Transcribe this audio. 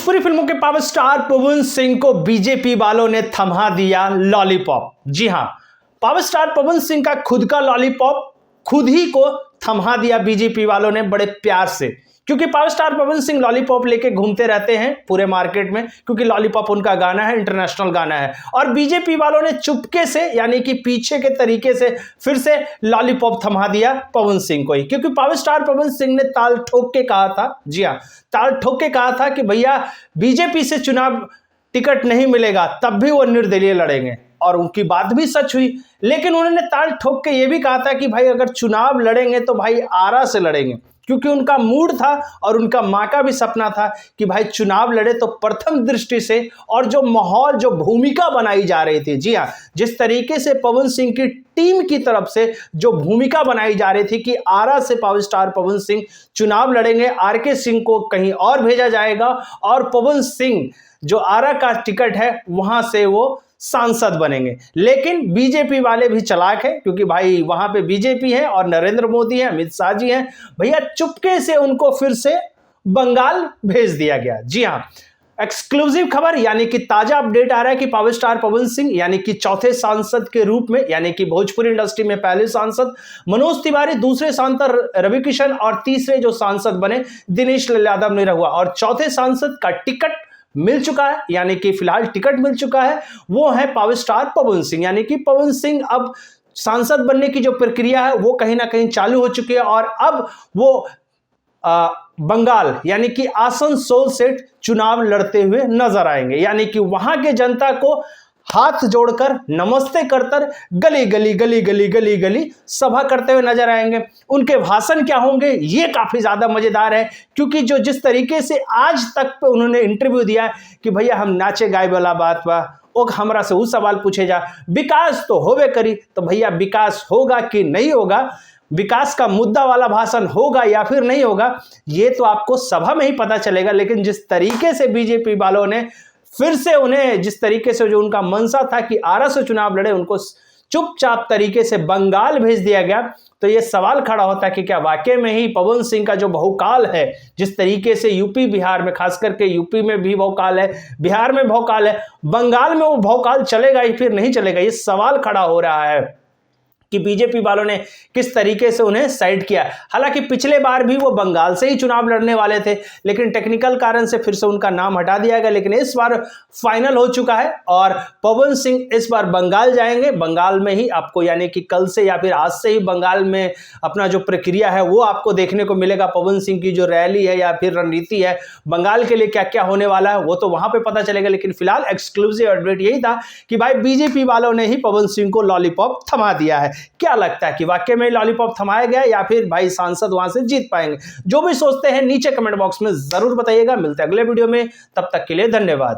भोजपुरी फिल्मों के power star Pawan Singh को बीजेपी वालों ने थमा दिया लॉलीपॉप। जी हां, पावर स्टार पवन सिंह का खुद का लॉलीपॉप खुद ही को थमा दिया बीजेपी वालों ने बड़े प्यार से, क्योंकि power star Pawan Singh lollipop लेके घूमते रहते हैं पूरे मार्केट में, क्योंकि लॉलीपॉप उनका गाना है, इंटरनेशनल गाना है। और बीजेपी वालों ने चुपके से यानी कि पीछे के तरीके से फिर से लॉलीपॉप थमा दिया पवन सिंह को ही, क्योंकि पावर स्टार पवन सिंह ने ताल ठोक के कहा था, जी हाँ, ताल ठोक के कहा था कि भैया बीजेपी से चुनाव टिकट नहीं मिलेगा तब भी वो निर्दलीय लड़ेंगे, और उनकी बात भी सच हुई। लेकिन उन्होंने ताल ठोक के ये भी कहा था कि भाई अगर चुनाव लड़ेंगे तो भाई आरा से लड़ेंगे, क्योंकि उनका मूड था और उनका मां का भी सपना था कि भाई चुनाव लड़े तो प्रथम दृष्टि से। और जो माहौल, जो भूमिका बनाई जा रही थी, जी हां, जिस तरीके से पवन सिंह की टीम की तरफ से जो भूमिका बनाई जा रही थी कि आरा से पावर स्टार पवन सिंह चुनाव लड़ेंगे, आरके सिंह को कहीं और भेजा जाएगा और पवन सिंह जो आरा का टिकट है वहां से वो सांसद बनेंगे। लेकिन बीजेपी वाले भी चालाक है, क्योंकि भाई वहां पे बीजेपी है और नरेंद्र मोदी है, अमित शाह जी हैं, भैया चुपके से उनको फिर से बंगाल भेज दिया गया। जी हां, एक्सक्लूसिव खबर यानी कि ताजा अपडेट आ रहा है कि पावर स्टार पवन सिंह यानी कि चौथे सांसद के रूप में, यानी कि भोजपुरी इंडस्ट्री में पहले सांसद मनोज तिवारी, दूसरे सांसद रवि किशन और तीसरे जो सांसद बने दिनेश लाल यादव निरहुआ, और चौथे सांसद का टिकट मिल चुका है, यानी कि फिलहाल टिकट मिल चुका है, वो है पावर स्टार पवन सिंह। यानी कि पवन सिंह अब सांसद बनने की जो प्रक्रिया है वो कहीं ना कहीं चालू हो चुकी है, और अब वो बंगाल यानी कि आसनसोल से चुनाव लड़ते हुए नजर आएंगे। यानी कि वहां के जनता को हाथ जोड़कर नमस्ते करतर गली गली गली गली गली गली सभा करते हुए नजर आएंगे। उनके भाषण क्या होंगे ये काफी ज्यादा मजेदार है, क्योंकि जो जिस तरीके से आज तक पे उन्होंने इंटरव्यू दिया है कि भैया हम नाचे गाए वाला बात बा, ओ हमरा से वो सवाल पूछे जा, विकास तो होवे करी, तो भैया विकास होगा कि नहीं होगा, विकास का मुद्दा वाला भाषण होगा या फिर नहीं होगा, ये तो आपको सभा में ही पता चलेगा। लेकिन जिस तरीके से बीजेपी वालों ने फिर से उन्हें, जिस तरीके से जो उनका मनसा था कि आरा से चुनाव लड़े, उनको चुपचाप तरीके से बंगाल भेज दिया गया, तो यह सवाल खड़ा होता है कि क्या वाकई में ही पवन सिंह का जो बहुकाल है, जिस तरीके से यूपी बिहार में, खास करके यूपी में भी बहुकाल है, बिहार में बहुकाल है, बंगाल में वो बहुकाल चलेगा या फिर नहीं चलेगा, ये सवाल खड़ा हो रहा है कि बीजेपी वालों ने किस तरीके से उन्हें साइड किया। हालांकि पिछले बार भी वो बंगाल से ही चुनाव लड़ने वाले थे, लेकिन टेक्निकल कारण से फिर से उनका नाम हटा दिया गया। लेकिन इस बार फाइनल हो चुका है और पवन सिंह इस बार बंगाल जाएंगे। बंगाल में ही आपको, यानी कि कल से या फिर आज से ही बंगाल में अपना जो प्रक्रिया है वो आपको देखने को मिलेगा। पवन सिंह की जो रैली है या फिर रणनीति है बंगाल के लिए क्या क्या होने वाला है वो तो वहां पर पता चलेगा। लेकिन फिलहाल एक्सक्लूसिव अपडेट यही था कि भाई बीजेपी वालों ने ही पवन सिंह को लॉलीपॉप थमा दिया है। क्या लगता है कि वाकई में लॉलीपॉप थमाया गया या फिर भाई सांसद वहां से जीत पाएंगे? जो भी सोचते हैं नीचे कमेंट बॉक्स में जरूर बताइएगा। मिलते हैं अगले वीडियो में, तब तक के लिए धन्यवाद।